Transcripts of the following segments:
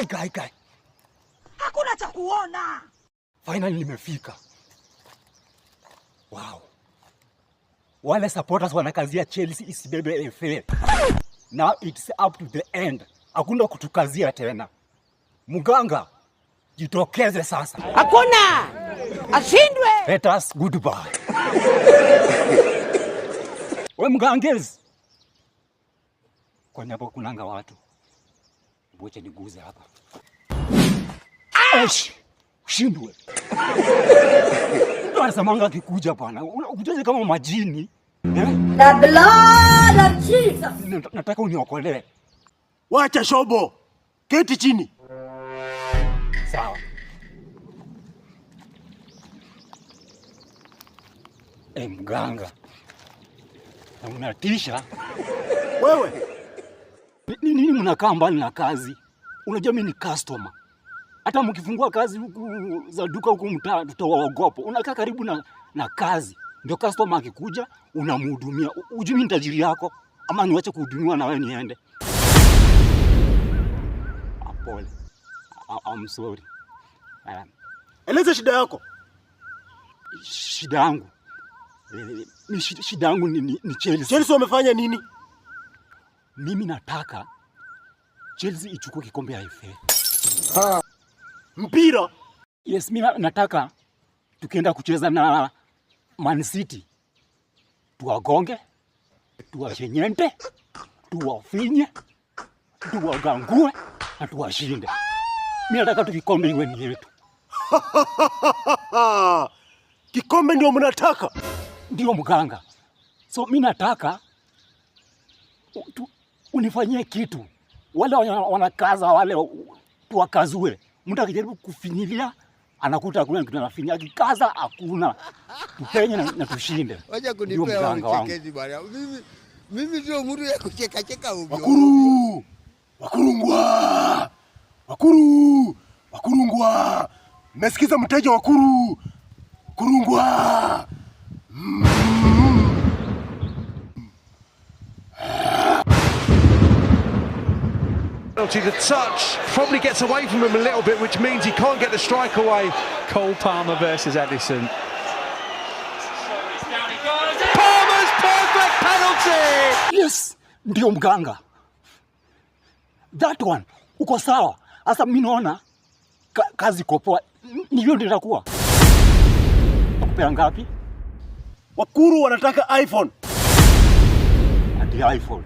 Kai. Hakuna cha kuona. Finally nimefika. Wow. Wale supporters wanakazia Chelsea isibebe FA. Now it's up to the end. Hakuna kutukazia tena. Muganga, jitokeze sasa. Hakuna! Ashindwe! Let us goodbye. We mgangezi. Kwa hapo kunanga watu. Mwache niguze hapa. Eish! Ushindwe. Tunasamanga kikuja bwana. Unakuja kama majini. The blood of Jesus. Nataka uniokolee. Wacha shobo. Keti chini. Sawa. Mganga. Na unatisha. Wewe. Nini mnakaa mbali na kazi? Unajua mimi ni customer. Hata mkifungua kazi huku za duka huku mtaa tutawaogopa. Unakaa karibu na kazi. Ndio customer akikuja unamhudumia. Ujui mimi ni tajiri yako ama niwache kuhudumiwa na wewe niende. Apole. I'm sorry. Eleza shida yako. Shida yangu. Shida yangu ni Chelsea. Chelsea wamefanya nini? Mimi nataka Chelsea ichukue kikombe ya FA. Mpira? Yes, mimi nataka tukienda kucheza na Man City tuwagonge, tuwashenyente, tuwafinye, tuwagangue na tuwashinde. Mimi nataka tukikombe iwe ni yetu. Kikombe ndio mnataka? Ndio mganga. So mimi nataka unifanyie kitu. Wale wanakaza wale tuwakazue. Mtu akijaribu kufinyilia anakuta hakuna kitu anafinya, akikaza hakuna. Tupenye na tushinde. Wacha kunipea uchekezi bwana. Mimi ndio mtu ya kucheka ovyo. Wakurungwa. Mmesikiza mteja Wakuru. Kurungwa. The touch probably gets away from him a little bit, which means he can't get the strike away. Cole Palmer versus Edison. Palmer's perfect penalty! Yes, ndio mganga. That one, uko sawa. Asa mimi naona kazi kopoa. Ndio ndio itakuwa. Nakupea ngapi? Wakuru wanataka iPhone. Ati iPhone.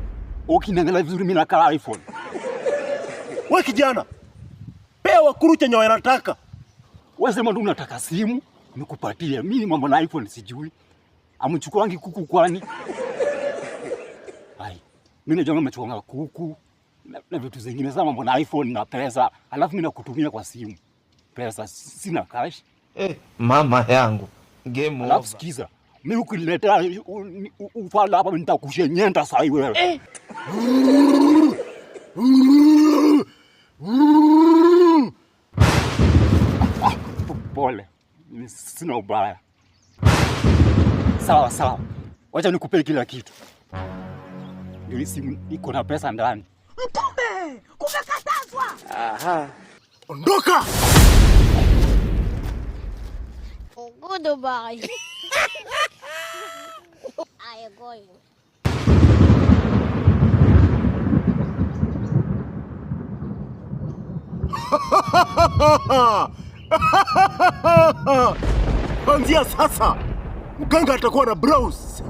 Ukiniangalia vizuri mimi nakaa iPhone. Wewe kijana, pea Wakuru chenye wanataka. Wewe sema ndio unataka simu, nikupatie. Mimi mambo na iPhone sijui. Amchukuangi kuku kwani? Hai. Mimi najua mmechukuanga kuku na vitu zingine sana, mambo na iPhone na pesa. Alafu mimi nakutumia kwa simu. Pesa sina cash. Mama yangu. Game over. Alafu sikiza. Mimi ukiniletea ufala hapa nitakushenyenta sasa wewe. Pole. Sina ubaya. Sawa. Wacha nikupe kila kitu. Ndio simu iko na pesa ndani. Mtume! Kumekatazwa! Aha. Ondoka! Goodbye. I am going. Kuanzia sasa mganga atakuwa na browse.